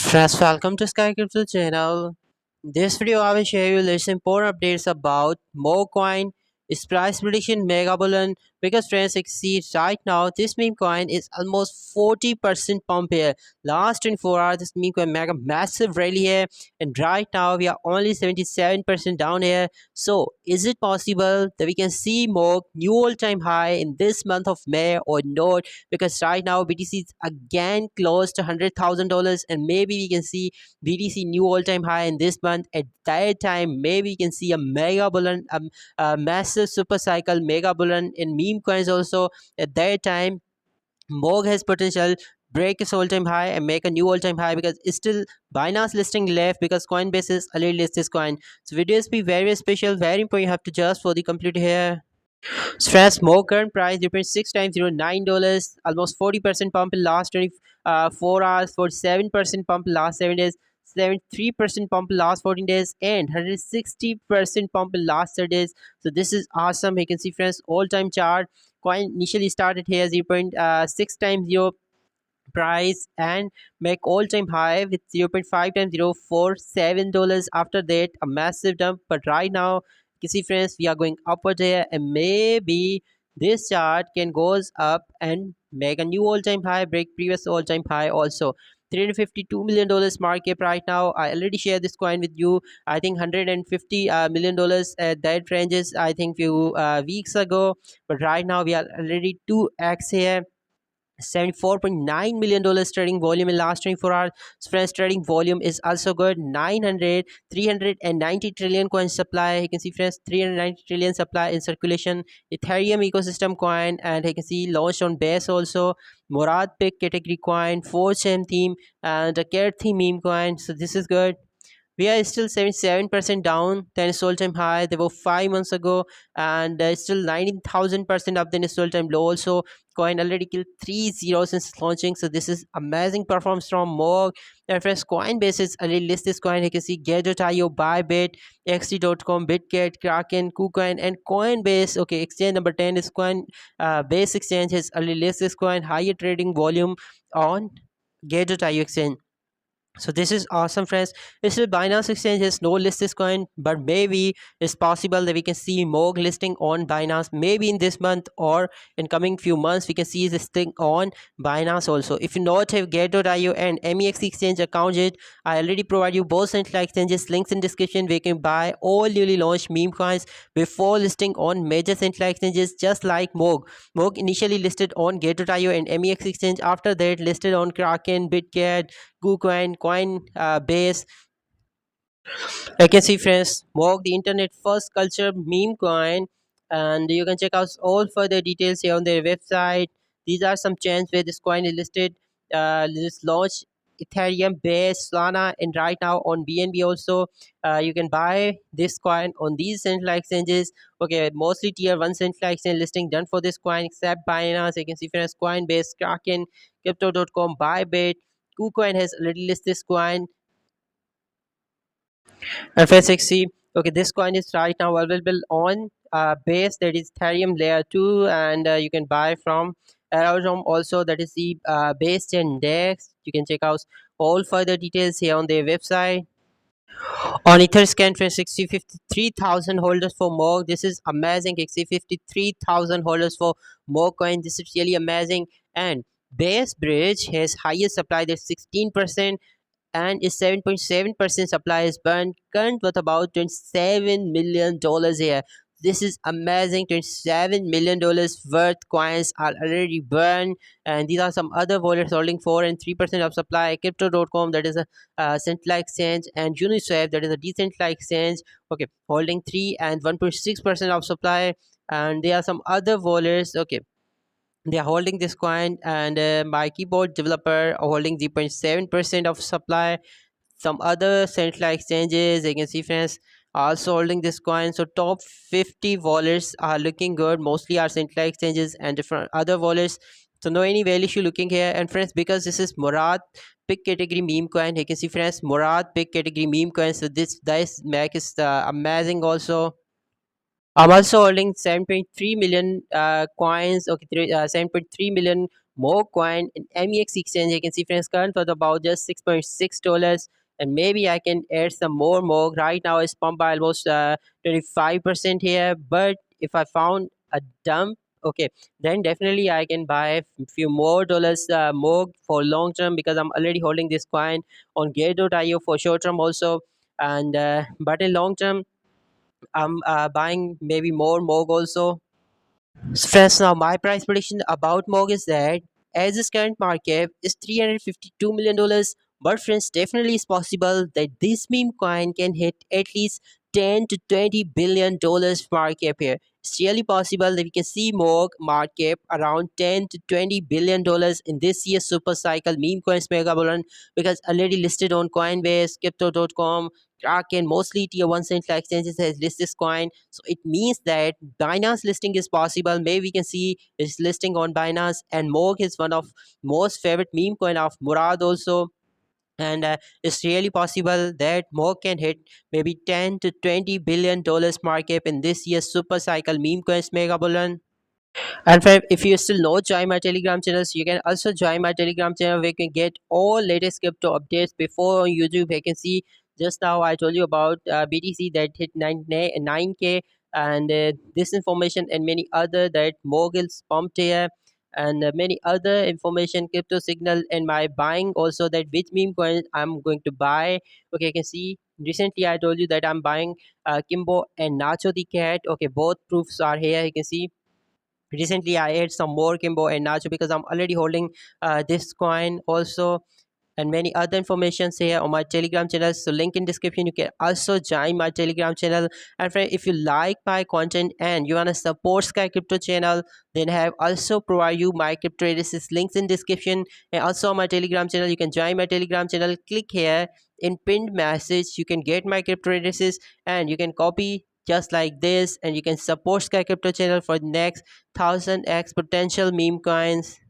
Friends, welcome to Sky Crypto channel. This video I will share you list important updates about MoCoin, its price prediction mega bullion because friends exceeds right now this meme coin is almost 40% pump here. Last 24 hours this meme coin mega massive rally here and right now we are only 77% down here. So is it possible that we can see more new all-time high in this month of May or not? Because right now BTC is again close to $100,000 and maybe we can see BTC new all-time high in this month. At that time, maybe we can see a mega bullion, a massive super cycle mega bullion in meme coins also. At that time, Morg has potential break its all-time high and make a new all-time high because it's still Binance listing left because Coinbase is already list this coin. So videos be very special, very important. You have to just for the complete here. Stress more current price depends 6 times $9, almost 40% pump in last 24 hours, 47% pump in last 7 days, 73% pump in last 14 days, and 160% pump in last 30 days. So this is awesome. You can see friends all time chart. Coin initially started here 0.6 times 0 price and make all time high with 0.5 times $0.47. After that a massive dump, but right now you see friends we are going upward here and maybe this chart can goes up and make a new all time high, break previous all time high also. $352 million market right now. I already shared this coin with you. I think $150 million at that ranges I think few weeks ago, but right now we are already 2x here. $74.9 million trading volume in last 24 hours. Friends, trading volume is also good. 390 trillion coin supply. You can see friends 390 trillion supply in circulation. Ethereum ecosystem coin, and you can see launched on base also. Morad pick category coin, 4chan theme, and a cat theme meme coin. So this is good. We are still 77% down than its all-time high. They were 5 months ago, and still 19,000% up than its all-time low. Also, coin already killed 3 zeros since launching. So this is amazing performance from Morg. And friends, Coinbase is already list this coin. You can see Get.io, Bybit, XT.com, Bitget, Kraken, KuCoin, and Coinbase. Okay, exchange number 10 is Coin Base Exchange has already list this coin. Higher trading volume on Get.io exchange. So this is awesome friends. This is Binance exchange has no list this coin, but maybe it's possible that we can see more listing on Binance maybe in this month or in coming few months we can see this thing on Binance also. If you not have Get.io and MEX exchange account yet, I already provide you both central exchanges links in description where you can buy all newly launched meme coins before listing on major central exchanges just like Morg. Morg initially listed on Get.io and MEX exchange, after that listed on Kraken, Bitget, KuCoin, Coinbase. I can see friends, Morg, the internet first culture meme coin, and you can check out all further details here on their website. These are some chains where this coin is listed. This launch Ethereum, Base, Solana, and right now on BNB also. You can buy this coin on these central exchanges. Okay, mostly tier 1 central exchange listing done for this coin except Binance. You can see friends, Coinbase, Kraken, Crypto.com, Bybit. KuCoin has already listed this coin. FSXC. Okay, this coin is right now available on base, that is Ethereum layer 2, and you can buy from Aerodrome also, that is the base index. You can check out all further details here on their website. On Etherscan for 53,000 holders for more. This is amazing. 53,000 holders for more coin. This is really amazing. And Base Bridge has highest supply, that's 16%, and its 7.7% supply is burned. Current worth about $27 million here. This is amazing. $27 million worth coins are already burned, and these are some other wallets holding 4 and 3% of supply. Crypto.com, that is a central exchange, and Uniswap, that is a decentralized exchange, okay, holding 3 and 1.6% of supply. And there are some other wallets, okay, they are holding this coin, and my keyboard developer are holding 0.7% of supply. Some other central exchanges, you can see friends, also holding this coin. So top 50 wallets are looking good, mostly are central exchanges and different other wallets. So no any value issue looking here. And friends, because this is Murad pick category meme coin, you can see friends, Murad pick category meme coin, so this make is amazing also. I'm also holding 7.3 million coins, okay, 7.3 million more coin in MEX exchange. You can see friends current for about just $6.6, and maybe I can add some more. Right now it's pumped by almost 25% here, but if I found a dump, okay, then definitely I can buy a few more dollars more for long term, because I'm already holding this coin on Gate.io for short term also. And but in long term, I'm buying maybe more Moog also. So friends, now my price prediction about Moog is that as its current market is $352 million, but friends, definitely it's possible that this meme coin can hit at least 10 to 20 billion dollars market here. It's really possible that we can see Moog market around 10 to 20 billion dollars in this year's super cycle meme coins mega bullion, because already listed on Coinbase, Crypto.com, Kraken, mostly tier 1 central exchanges has listed this coin. So it means that Binance listing is possible. Maybe we can see its listing on Binance. And Moog is one of most favorite meme coin of Murad also. And it's really possible that Moog can hit maybe 10 to 20 billion dollars market in this year's super cycle meme coins mega bullion. And if you still not join my Telegram channels, you can also join my Telegram channel where you can get all latest crypto updates before on YouTube. You can see just now I told you about BTC that hit 9K, and this information and many other that moguls pumped here, and many other information, crypto signal, and my buying also, that which meme coin I'm going to buy. Okay, you can see recently I told you that I'm buying Kimbo and Nacho the cat. Okay, both proofs are here. You can see recently I add some more Kimbo and Nacho because I'm already holding this coin also, and many other informations here on my Telegram channel. So link in description. You can also join my Telegram channel. And friend, if you like my content and you want to support Sky Crypto channel, then I have also provide you my crypto addresses links in description, and also on my Telegram channel. You can join my Telegram channel. Click here in pinned message. You can get my crypto addresses, and you can copy just like this, and you can support Sky Crypto channel for the next 1000x potential meme coins.